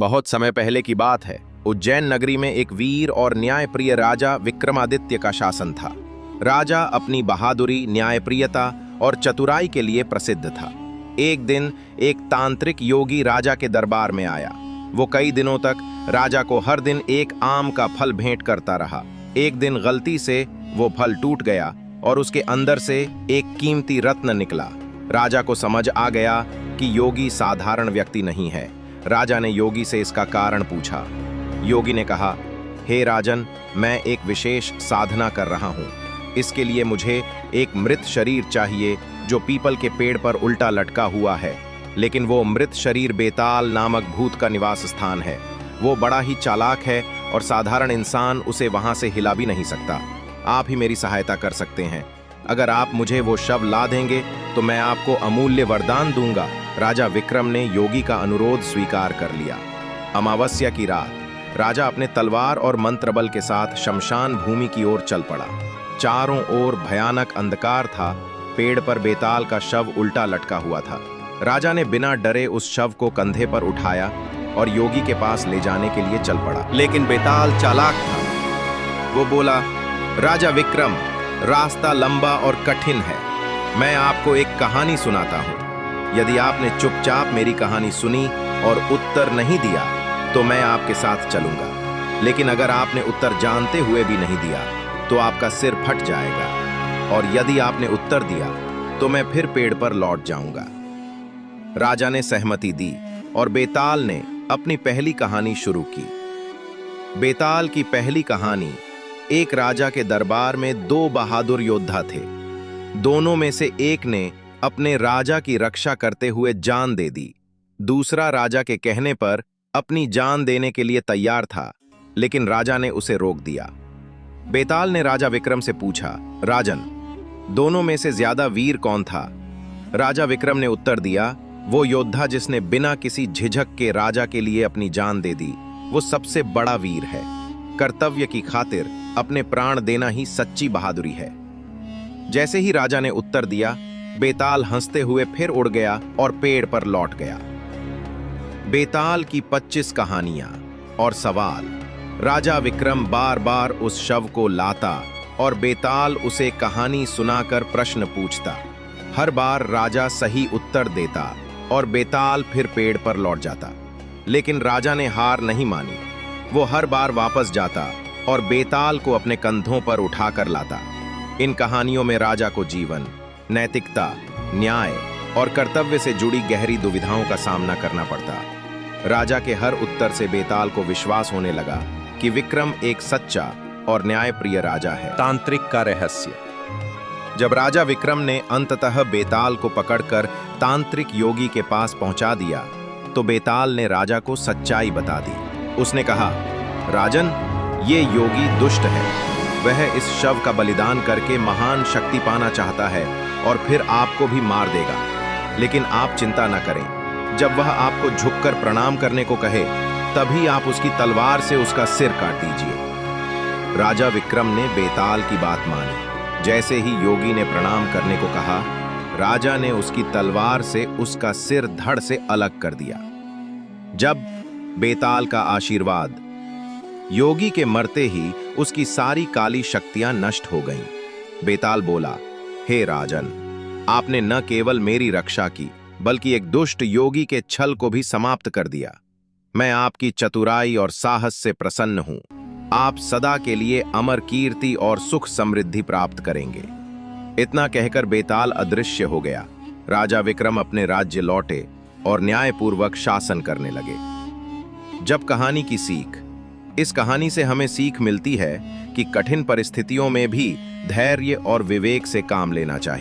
बहुत समय पहले की बात है। उज्जैन नगरी में एक वीर और न्यायप्रिय राजा विक्रमादित्य का शासन था। राजा अपनी बहादुरी, न्यायप्रियता और चतुराई के लिए प्रसिद्ध था। एक दिन एक तांत्रिक योगी राजा के दरबार में आया। वो कई दिनों तक राजा को हर दिन एक आम का फल भेंट करता रहा। एक दिन गलती से वो फल टूट गया और उसके अंदर से एक कीमती रत्न निकला। राजा को समझ आ गया कि योगी साधारण व्यक्ति नहीं है। राजा ने योगी से इसका कारण पूछा। योगी ने कहा, हे राजन, मैं एक विशेष साधना कर रहा हूँ। इसके लिए मुझे एक मृत शरीर चाहिए जो पीपल के पेड़ पर उल्टा लटका हुआ है। लेकिन वो मृत शरीर बेताल नामक भूत का निवास स्थान है। वो बड़ा ही चालाक है और साधारण इंसान उसे वहां से हिला भी नहीं सकता। आप ही मेरी सहायता कर सकते हैं। अगर आप मुझे वो शव ला देंगे तो मैं आपको अमूल्य वरदान दूंगा। राजा विक्रम ने योगी का अनुरोध स्वीकार कर लिया। अमावस्या की रात राजा अपने तलवार और मंत्र बल के साथ शमशान भूमि की ओर चल पड़ा। चारों ओर भयानक अंधकार था। पेड़ पर बेताल का शव उल्टा लटका हुआ था। राजा ने बिना डरे उस शव को कंधे पर उठाया और योगी के पास ले जाने के लिए चल पड़ा। लेकिन बेताल चालाक था। वो बोला, राजा विक्रम, रास्ता लंबा और कठिन है। मैं आपको एक कहानी सुनाता हूँ। यदि आपने चुपचाप मेरी कहानी सुनी और उत्तर नहीं दिया तो मैं आपके साथ चलूंगा। लेकिन अगर आपने उत्तर जानते हुए भी नहीं दिया तो आपका सिर फट जाएगा। और यदि आपने उत्तर दिया तो मैं फिर पेड़ पर लौट जाऊंगा। राजा ने सहमति दी और बेताल ने अपनी पहली कहानी शुरू की। बेताल की पहली कहानी। एक राजा के दरबार में दो बहादुर योद्धा थे। दोनों में से एक ने अपने राजा की रक्षा करते हुए जान दे दी। दूसरा राजा के कहने पर अपनी जान देने के लिए तैयार था, लेकिन राजा ने उसे रोक दिया। बेताल ने राजा विक्रम से पूछा, राजन, दोनों में से ज्यादा वीर कौन था? राजा विक्रम ने उत्तर दिया, वो योद्धा जिसने बिना किसी झिझक के राजा के लिए अपनी जान दे दी, वो सबसे बड़ा वीर है। कर्तव्य की खातिर अपने प्राण देना ही सच्ची बहादुरी है। जैसे ही राजा ने उत्तर दिया, बेताल हंसते हुए फिर उड़ गया और पेड़ पर लौट गया। बेताल की 25 कहानियां और सवाल। राजा विक्रम बार बार उस शव को लाता और बेताल उसे कहानी सुनाकर प्रश्न पूछता। हर बार राजा सही उत्तर देता और बेताल फिर पेड़ पर लौट जाता। लेकिन राजा ने हार नहीं मानी। वो हर बार वापस जाता और बेताल को अपने कंधों पर उठाकर लाता। इन कहानियों में राजा को जीवन, नैतिकता, न्याय और कर्तव्य से जुड़ी गहरी दुविधाओं का सामना करना पड़ता। राजा के हर उत्तर से बेताल को विश्वास होने लगा कि विक्रम एक सच्चा और न्यायप्रिय राजा है। तांत्रिक का रहस्य। जब राजा विक्रम ने अंततः बेताल को पकड़कर तांत्रिक योगी के पास पहुंचा दिया तो बेताल ने राजा को सच्चाई बता दी। उसने कहा, राजन, ये योगी दुष्ट है। वह इस शव का बलिदान करके महान शक्ति पाना चाहता है और फिर आपको भी मार देगा। लेकिन आप चिंता न करें। जब वह आपको झुककर प्रणाम करने को कहे तभी आप उसकी तलवार से उसका सिर काट दीजिए। राजा विक्रम ने बेताल की बात मानी। जैसे ही योगी ने प्रणाम करने को कहा, राजा ने उसकी तलवार से उसका सिर धड़ से अलग कर दिया। जब बेताल का आशीर्वाद। योगी के मरते ही उसकी सारी काली शक्तियां नष्ट हो गईं। बेताल बोला, हे राजन, आपने न केवल मेरी रक्षा की बल्कि एक दुष्ट योगी के छल को भी समाप्त कर दिया। मैं आपकी चतुराई और साहस से प्रसन्न हूं। आप सदा के लिए अमर कीर्ति और सुख समृद्धि प्राप्त करेंगे। इतना कहकर बेताल अदृश्य हो गया। राजा विक्रम अपने राज्य लौटे और न्यायपूर्वक शासन करने लगे। जब कहानी की सीख। इस कहानी से हमें सीख मिलती है कि कठिन परिस्थितियों में भी धैर्य और विवेक से काम लेना चाहिए।